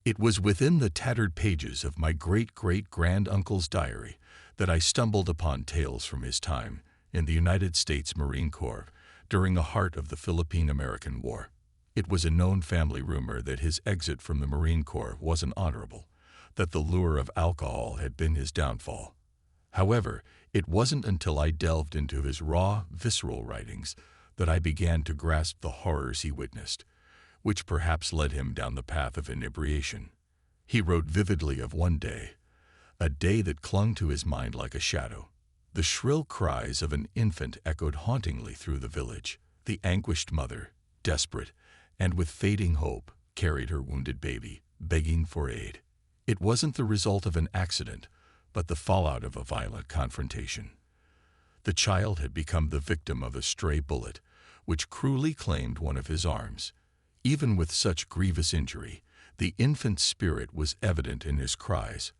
It was within the tattered pages of my great-great-granduncle's diary that I stumbled upon tales from his time in the United States Marine Corps during the heart of the Philippine-American War. It was a known family rumor that his exit from the Marine Corps wasn't honorable, that the lure of alcohol had been his downfall. However, it wasn't until I delved into his raw, visceral writings that I began to grasp the horrors he witnessed, which perhaps led him down the path of inebriation. He wrote vividly of one day, a day that clung to his mind like a shadow. The shrill cries of an infant echoed hauntingly through the village. The anguished mother, desperate and with fading hope, carried her wounded baby, begging for aid. It wasn't the result of an accident, but the fallout of a violent confrontation. The child had become the victim of a stray bullet, which cruelly claimed one of his arms. Even with such grievous injury, the infant's spirit was evident in his cries.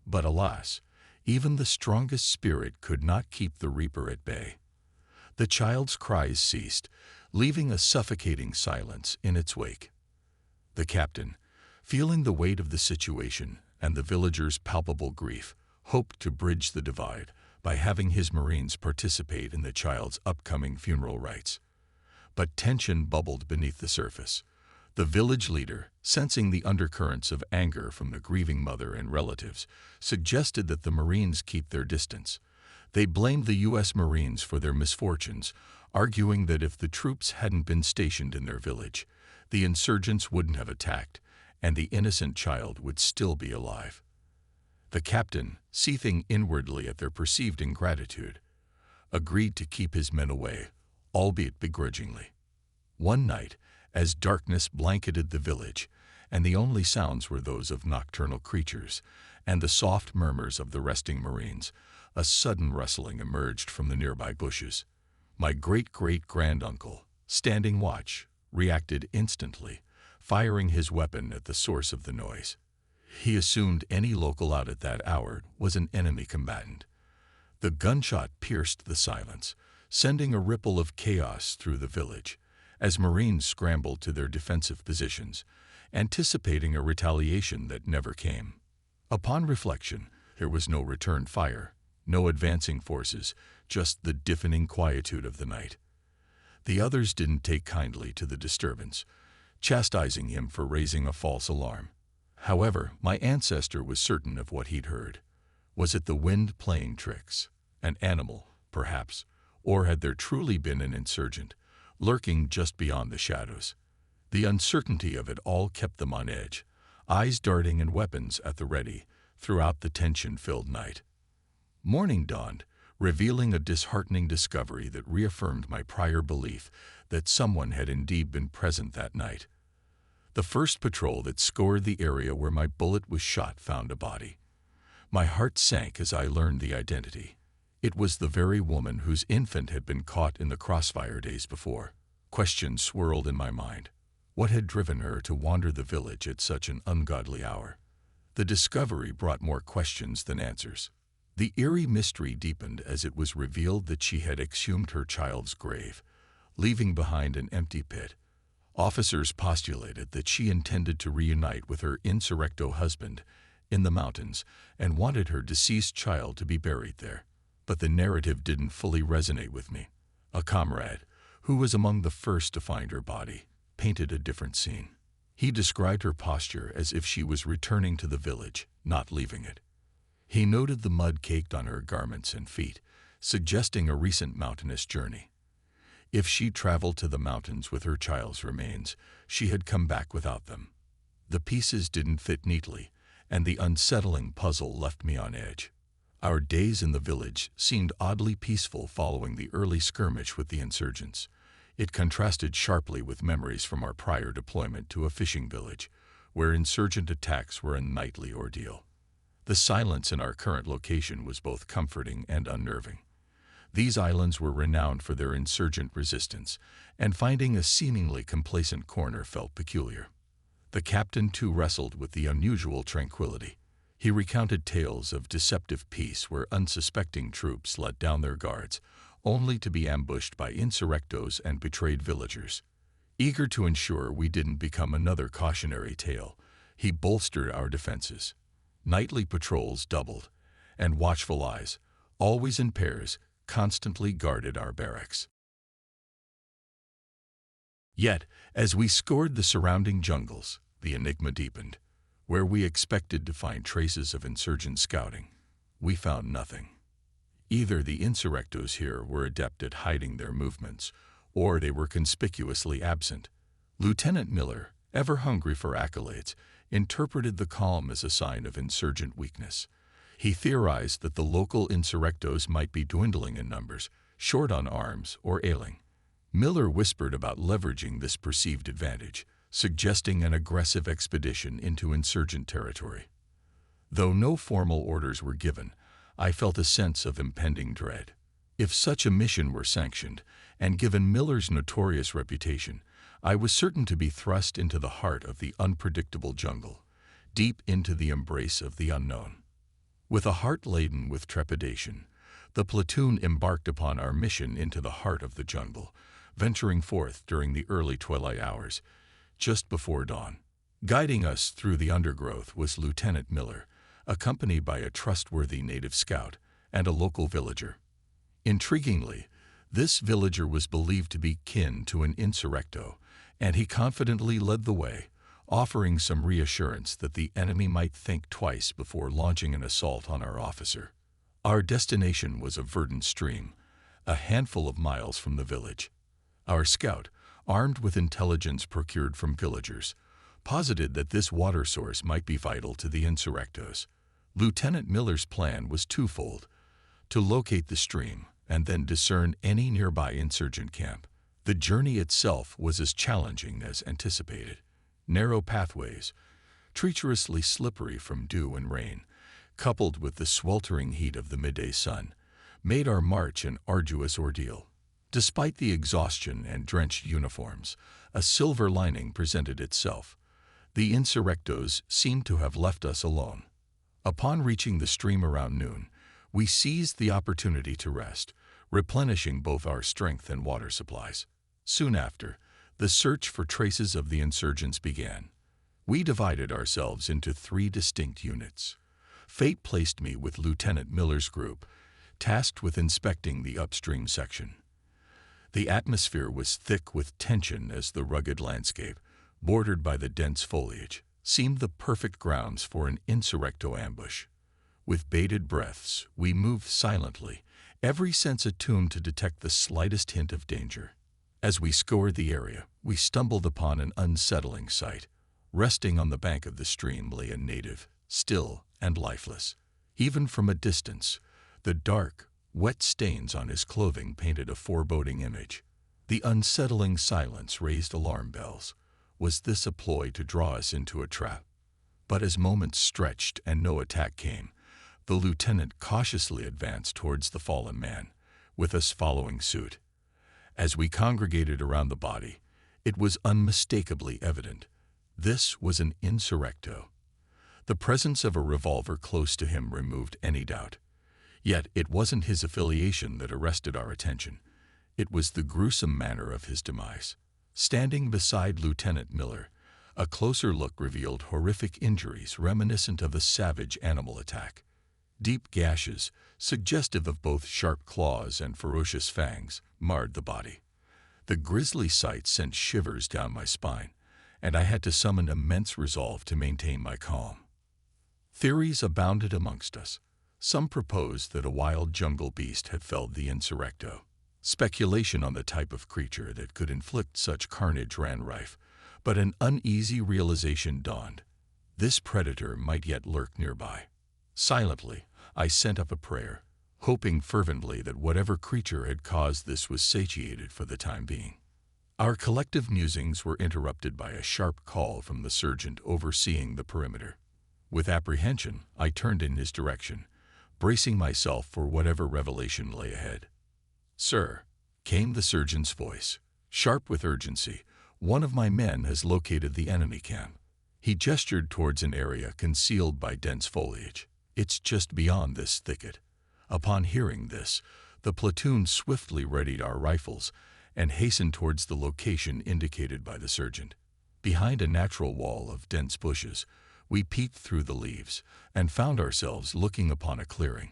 But alas, even the strongest spirit could not keep the reaper at bay. The child's cries ceased, leaving a suffocating silence in its wake. The captain, feeling the weight of the situation and the villagers' palpable grief, hoped to bridge the divide by having his Marines participate in the child's upcoming funeral rites. But tension bubbled beneath the surface. The village leader, sensing the undercurrents of anger from the grieving mother and relatives, suggested that the Marines keep their distance. They blamed the U.S. Marines for their misfortunes, arguing that if the troops hadn't been stationed in their village, the insurgents wouldn't have attacked, and the innocent child would still be alive. The captain, seething inwardly at their perceived ingratitude, agreed to keep his men away, albeit begrudgingly. One night, as darkness blanketed the village, and the only sounds were those of nocturnal creatures and the soft murmurs of the resting Marines, a sudden rustling emerged from the nearby bushes. My great-great-granduncle, standing watch, reacted instantly, firing his weapon at the source of the noise. He assumed any local out at that hour was an enemy combatant. The gunshot pierced the silence, sending a ripple of chaos through the village, as Marines scrambled to their defensive positions, anticipating a retaliation that never came. Upon reflection, there was no return fire, no advancing forces, just the deafening quietude of the night. The others didn't take kindly to the disturbance, chastising him for raising a false alarm. However, my ancestor was certain of what he'd heard. Was it the wind playing tricks? An animal, perhaps, or had there truly been an insurgent, lurking just beyond the shadows? The uncertainty of it all kept them on edge, eyes darting and weapons at the ready throughout the tension-filled night. Morning dawned, revealing a disheartening discovery that reaffirmed my prior belief that someone had indeed been present that night. The first patrol that scoured the area where my bullet was shot found a body. My heart sank as I learned the identity. It was the very woman whose infant had been caught in the crossfire days before. Questions swirled in my mind. What had driven her to wander the village at such an ungodly hour? The discovery brought more questions than answers. The eerie mystery deepened as it was revealed that she had exhumed her child's grave, leaving behind an empty pit. Officers postulated that she intended to reunite with her insurrecto husband in the mountains and wanted her deceased child to be buried there. But the narrative didn't fully resonate with me. A comrade, who was among the first to find her body, painted a different scene. He described her posture as if she was returning to the village, not leaving it. He noted the mud caked on her garments and feet, suggesting a recent mountainous journey. If she traveled to the mountains with her child's remains, she had come back without them. The pieces didn't fit neatly, and the unsettling puzzle left me on edge. Our days in the village seemed oddly peaceful following the early skirmish with the insurgents. It contrasted sharply with memories from our prior deployment to a fishing village, where insurgent attacks were a nightly ordeal. The silence in our current location was both comforting and unnerving. These islands were renowned for their insurgent resistance, and finding a seemingly complacent corner felt peculiar. The captain too wrestled with the unusual tranquility. He recounted tales of deceptive peace where unsuspecting troops let down their guards, only to be ambushed by insurrectos and betrayed villagers. Eager to ensure we didn't become another cautionary tale, he bolstered our defenses. Nightly patrols doubled, and watchful eyes, always in pairs, constantly guarded our barracks. Yet, as we scoured the surrounding jungles, the enigma deepened. Where we expected to find traces of insurgent scouting, we found nothing. Either the insurrectos here were adept at hiding their movements, or they were conspicuously absent. Lieutenant Miller, ever hungry for accolades, interpreted the calm as a sign of insurgent weakness. He theorized that the local insurrectos might be dwindling in numbers, short on arms, or ailing. Miller whispered about leveraging this perceived advantage, suggesting an aggressive expedition into insurgent territory. Though no formal orders were given, I felt a sense of impending dread. If such a mission were sanctioned, and given Miller's notorious reputation, I was certain to be thrust into the heart of the unpredictable jungle, deep into the embrace of the unknown. With a heart laden with trepidation, the platoon embarked upon our mission into the heart of the jungle, venturing forth during the early twilight hours, just before dawn. Guiding us through the undergrowth was Lieutenant Miller, accompanied by a trustworthy native scout and a local villager. Intriguingly, this villager was believed to be kin to an insurrecto, and he confidently led the way, offering some reassurance that the enemy might think twice before launching an assault on our officer. Our destination was a verdant stream, a handful of miles from the village. Our scout, armed with intelligence procured from villagers, posited that this water source might be vital to the insurrectos. Lieutenant Miller's plan was twofold: to locate the stream and then discern any nearby insurgent camp. The journey itself was as challenging as anticipated. Narrow pathways, treacherously slippery from dew and rain, coupled with the sweltering heat of the midday sun, made our march an arduous ordeal. Despite the exhaustion and drenched uniforms, a silver lining presented itself. The insurrectos seemed to have left us alone. Upon reaching the stream around noon, we seized the opportunity to rest, replenishing both our strength and water supplies. Soon after, the search for traces of the insurgents began. We divided ourselves into 3 distinct units. Fate placed me with Lieutenant Miller's group, tasked with inspecting the upstream section. The atmosphere was thick with tension as the rugged landscape, bordered by the dense foliage, seemed the perfect grounds for an insurrecto ambush. With bated breaths, we moved silently, every sense attuned to detect the slightest hint of danger. As we scoured the area, we stumbled upon an unsettling sight. Resting on the bank of the stream lay a native, still and lifeless. Even from a distance, the dark, wet stains on his clothing painted a foreboding image. The unsettling silence raised alarm bells. Was this a ploy to draw us into a trap? But as moments stretched and no attack came, the lieutenant cautiously advanced towards the fallen man, with us following suit. As we congregated around the body, it was unmistakably evident. This was an insurrecto. The presence of a revolver close to him removed any doubt. Yet it wasn't his affiliation that arrested our attention. It was the gruesome manner of his demise. Standing beside Lieutenant Miller, a closer look revealed horrific injuries reminiscent of a savage animal attack. Deep gashes, suggestive of both sharp claws and ferocious fangs, marred the body. The grisly sight sent shivers down my spine, and I had to summon immense resolve to maintain my calm. Theories abounded amongst us. Some proposed that a wild jungle beast had felled the insurrecto. Speculation on the type of creature that could inflict such carnage ran rife, but an uneasy realization dawned. This predator might yet lurk nearby. Silently, I sent up a prayer, hoping fervently that whatever creature had caused this was satiated for the time being. Our collective musings were interrupted by a sharp call from the sergeant overseeing the perimeter. With apprehension, I turned in his direction, bracing myself for whatever revelation lay ahead. "Sir," came the sergeant's voice, sharp with urgency, "one of my men has located the enemy camp." He gestured towards an area concealed by dense foliage. "It's just beyond this thicket." Upon hearing this, the platoon swiftly readied our rifles and hastened towards the location indicated by the sergeant. Behind a natural wall of dense bushes, We peeked through the leaves and found ourselves looking upon a clearing.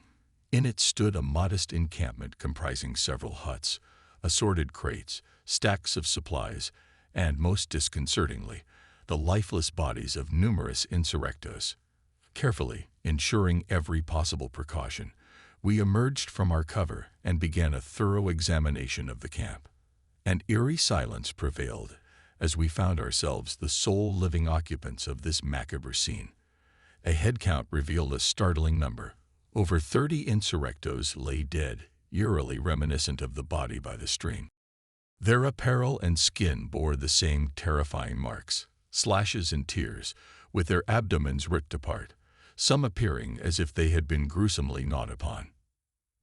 In it stood a modest encampment comprising several huts, assorted crates, stacks of supplies, and, most disconcertingly, the lifeless bodies of numerous insurrectos. Carefully, ensuring every possible precaution, we emerged from our cover and began a thorough examination of the camp. An eerie silence prevailed as we found ourselves the sole living occupants of this macabre scene. A head count revealed a startling number. Over 30 insurrectos lay dead, eerily reminiscent of the body by the stream. Their apparel and skin bore the same terrifying marks, slashes and tears, with their abdomens ripped apart, some appearing as if they had been gruesomely gnawed upon.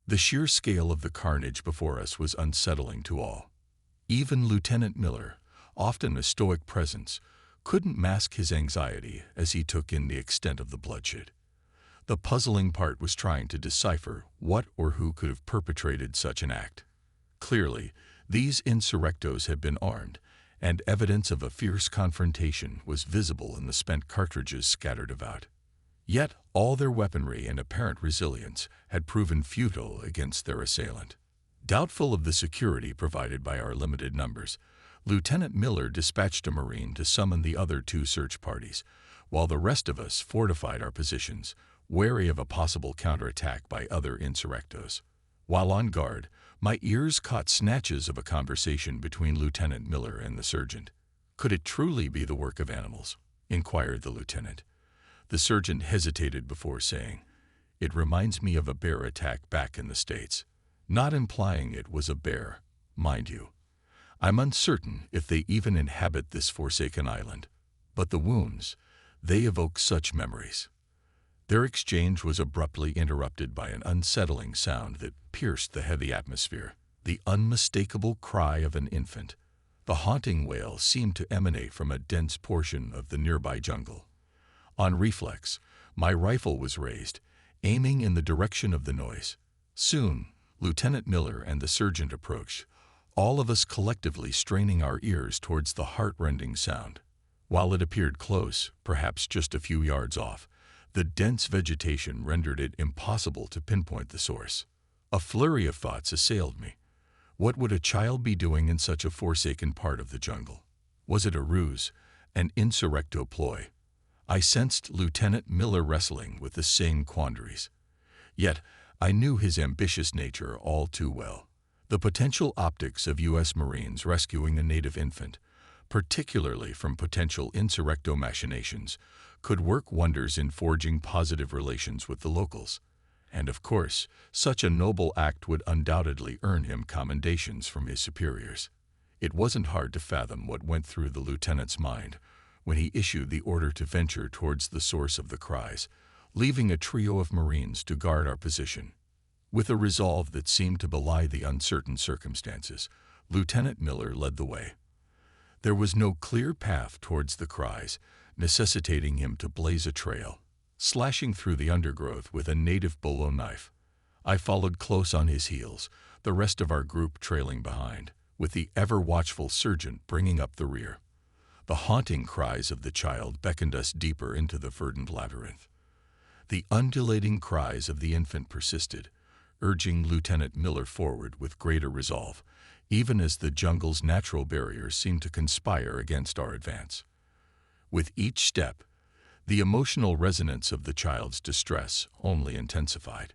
The sheer scale of the carnage before us was unsettling to all. Even Lieutenant Miller, often a stoic presence, couldn't mask his anxiety as he took in the extent of the bloodshed. The puzzling part was trying to decipher what or who could have perpetrated such an act. Clearly, these insurrectos had been armed, and evidence of a fierce confrontation was visible in the spent cartridges scattered about. Yet all their weaponry and apparent resilience had proven futile against their assailant. Doubtful of the security provided by our limited numbers, Lieutenant Miller dispatched a Marine to summon the other 2 search parties, while the rest of us fortified our positions, wary of a possible counterattack by other insurrectos. While on guard, my ears caught snatches of a conversation between Lieutenant Miller and the sergeant. "Could it truly be the work of animals?" inquired the lieutenant. The sergeant hesitated before saying, "It reminds me of a bear attack back in the States," not implying it was a bear, mind you. "I'm uncertain if they even inhabit this forsaken island, but the wounds, they evoke such memories." Their exchange was abruptly interrupted by an unsettling sound that pierced the heavy atmosphere, the unmistakable cry of an infant. The haunting wail seemed to emanate from a dense portion of the nearby jungle. On reflex, my rifle was raised, aiming in the direction of the noise. Soon, Lieutenant Miller and the sergeant approached, all of us collectively straining our ears towards the heart-rending sound. While it appeared close, perhaps just a few yards off, the dense vegetation rendered it impossible to pinpoint the source. A flurry of thoughts assailed me. What would a child be doing in such a forsaken part of the jungle? Was it a ruse, an insurrecto ploy? I sensed Lieutenant Miller wrestling with the same quandaries. Yet, I knew his ambitious nature all too well. The potential optics of U.S. Marines rescuing a native infant, particularly from potential insurrecto machinations, could work wonders in forging positive relations with the locals. And of course, such a noble act would undoubtedly earn him commendations from his superiors. It wasn't hard to fathom what went through the lieutenant's mind when he issued the order to venture towards the source of the cries, leaving a trio of Marines to guard our position. With a resolve that seemed to belie the uncertain circumstances, Lieutenant Miller led the way. There was no clear path towards the cries, necessitating him to blaze a trail, slashing through the undergrowth with a native bolo knife. I followed close on his heels, the rest of our group trailing behind, with the ever-watchful sergeant bringing up the rear. The haunting cries of the child beckoned us deeper into the verdant labyrinth. The undulating cries of the infant persisted, urging Lieutenant Miller forward with greater resolve, even as the jungle's natural barriers seemed to conspire against our advance. With each step, the emotional resonance of the child's distress only intensified.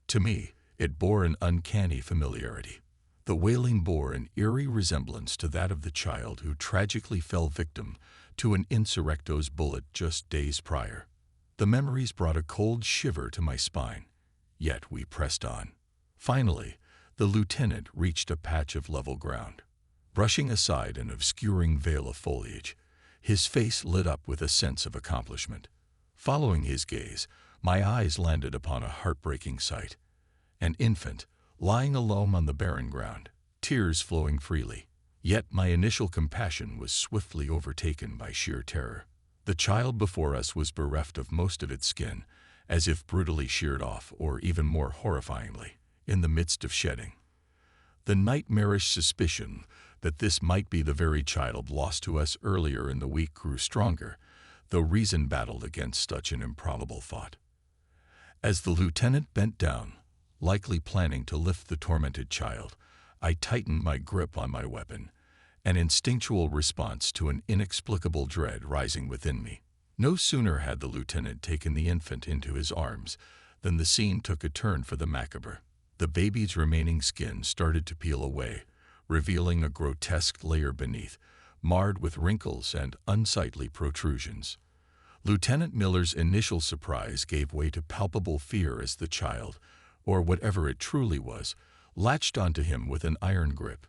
To me, it bore an uncanny familiarity. The wailing bore an eerie resemblance to that of the child who tragically fell victim to an insurrecto's bullet just days prior. The memories brought a cold shiver to my spine, yet we pressed on. Finally, the lieutenant reached a patch of level ground. Brushing aside an obscuring veil of foliage, his face lit up with a sense of accomplishment. Following his gaze, my eyes landed upon a heartbreaking sight. An infant, lying alone on the barren ground, tears flowing freely. Yet my initial compassion was swiftly overtaken by sheer terror. The child before us was bereft of most of its skin, as if brutally sheared off, or even more horrifyingly, in the midst of shedding. The nightmarish suspicion that this might be the very child lost to us earlier in the week grew stronger, though reason battled against such an improbable thought. As the lieutenant bent down, likely planning to lift the tormented child, I tightened my grip on my weapon, an instinctual response to an inexplicable dread rising within me. No sooner had the lieutenant taken the infant into his arms than the scene took a turn for the macabre. The baby's remaining skin started to peel away, revealing a grotesque layer beneath, marred with wrinkles and unsightly protrusions. Lieutenant Miller's initial surprise gave way to palpable fear as the child, or whatever it truly was, latched onto him with an iron grip.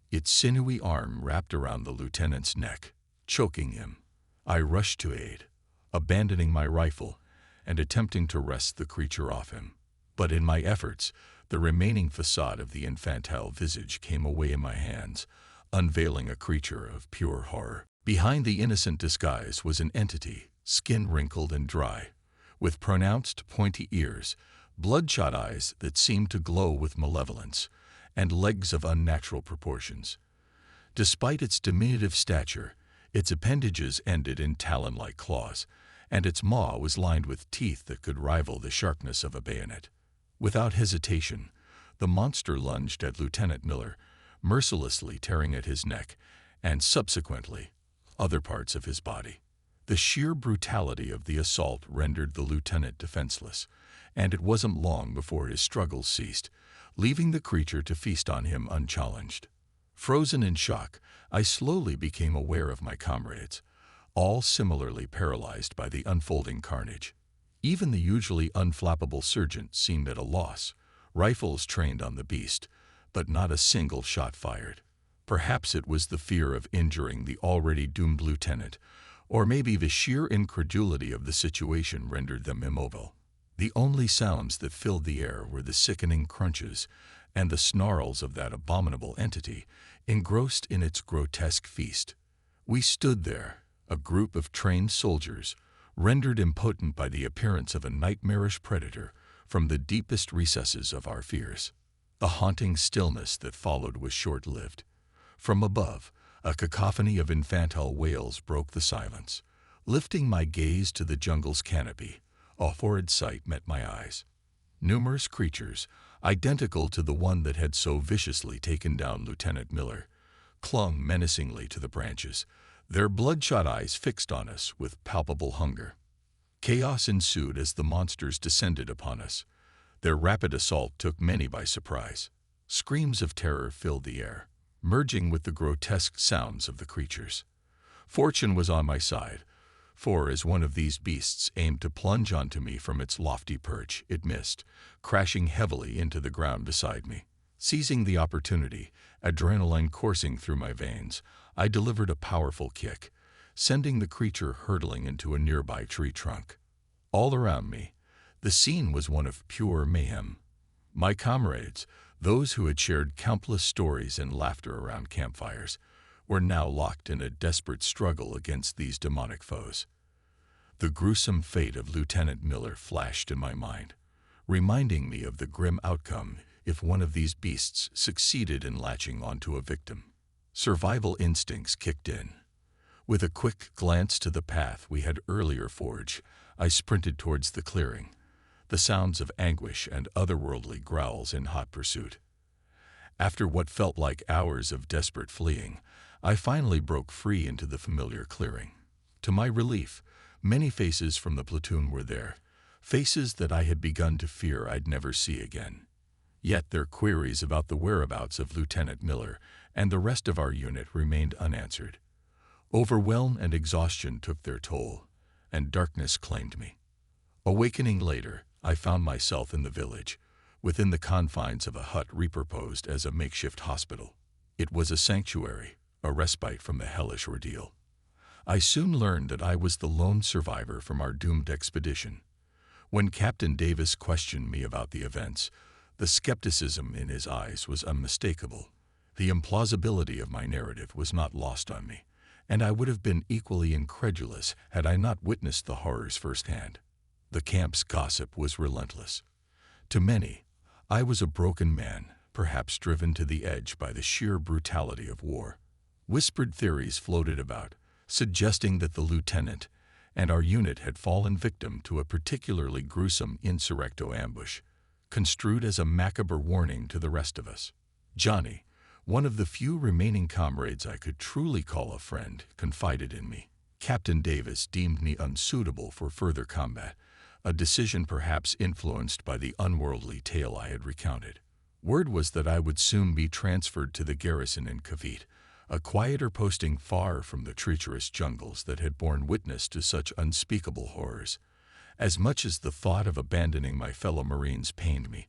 Its sinewy arm wrapped around the lieutenant's neck, choking him. I rushed to aid, abandoning my rifle and attempting to wrest the creature off him. But in my efforts, the remaining facade of the infantile visage came away in my hands, unveiling a creature of pure horror. Behind the innocent disguise was an entity, skin wrinkled and dry, with pronounced pointy ears, bloodshot eyes that seemed to glow with malevolence, and legs of unnatural proportions. Despite its diminutive stature, its appendages ended in talon-like claws, and its maw was lined with teeth that could rival the sharpness of a bayonet. Without hesitation, the monster lunged at Lieutenant Miller, mercilessly tearing at his neck, and subsequently, other parts of his body. The sheer brutality of the assault rendered the lieutenant defenseless, and it wasn't long before his struggles ceased, leaving the creature to feast on him unchallenged. Frozen in shock, I slowly became aware of my comrades, all similarly paralyzed by the unfolding carnage. Even the usually unflappable sergeant seemed at a loss, rifles trained on the beast, but not a single shot fired. Perhaps it was the fear of injuring the already doomed lieutenant, or maybe the sheer incredulity of the situation rendered them immobile. The only sounds that filled the air were the sickening crunches and the snarls of that abominable entity, engrossed in its grotesque feast. We stood there, a group of trained soldiers, rendered impotent by the appearance of a nightmarish predator from the deepest recesses of our fears. The haunting stillness that followed was short-lived. From above, a cacophony of infantile wails broke the silence. Lifting my gaze to the jungle's canopy, a horrid sight met my eyes. Numerous creatures, identical to the one that had so viciously taken down Lieutenant Miller, clung menacingly to the branches, their bloodshot eyes fixed on us with palpable hunger. Chaos ensued as the monsters descended upon us. Their rapid assault took many by surprise. Screams of terror filled the air, merging with the grotesque sounds of the creatures. Fortune was on my side, for as one of these beasts aimed to plunge onto me from its lofty perch, it missed, crashing heavily into the ground beside me. Seizing the opportunity, adrenaline coursing through my veins, I delivered a powerful kick, sending the creature hurtling into a nearby tree trunk. All around me, the scene was one of pure mayhem. My comrades, those who had shared countless stories and laughter around campfires, were now locked in a desperate struggle against these demonic foes. The gruesome fate of Lieutenant Miller flashed in my mind, reminding me of the grim outcome if one of these beasts succeeded in latching onto a victim. Survival instincts kicked in. With a quick glance to the path we had earlier forged, I sprinted towards the clearing, the sounds of anguish and otherworldly growls in hot pursuit. After what felt like hours of desperate fleeing, I finally broke free into the familiar clearing. To my relief, many faces from the platoon were there, faces that I had begun to fear I'd never see again. Yet their queries about the whereabouts of Lieutenant Miller and the rest of our unit remained unanswered. Overwhelm and exhaustion took their toll, and darkness claimed me. Awakening later, I found myself in the village, within the confines of a hut repurposed as a makeshift hospital. It was a sanctuary, a respite from the hellish ordeal. I soon learned that I was the lone survivor from our doomed expedition. When Captain Davis questioned me about the events, the skepticism in his eyes was unmistakable. The implausibility of my narrative was not lost on me, and I would have been equally incredulous had I not witnessed the horrors firsthand. The camp's gossip was relentless. To many, I was a broken man, perhaps driven to the edge by the sheer brutality of war. Whispered theories floated about, suggesting that the lieutenant and our unit had fallen victim to a particularly gruesome insurrecto ambush, construed as a macabre warning to the rest of us. Johnny, one of the few remaining comrades I could truly call a friend, confided in me. Captain Davis deemed me unsuitable for further combat, a decision perhaps influenced by the unworldly tale I had recounted. Word was that I would soon be transferred to the garrison in Cavite, a quieter posting far from the treacherous jungles that had borne witness to such unspeakable horrors. As much as the thought of abandoning my fellow Marines pained me,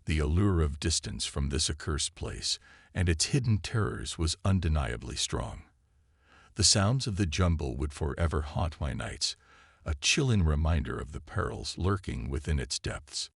the allure of distance from this accursed place and its hidden terrors was undeniably strong. The sounds of the jungle would forever haunt my nights, a chilling reminder of the perils lurking within its depths.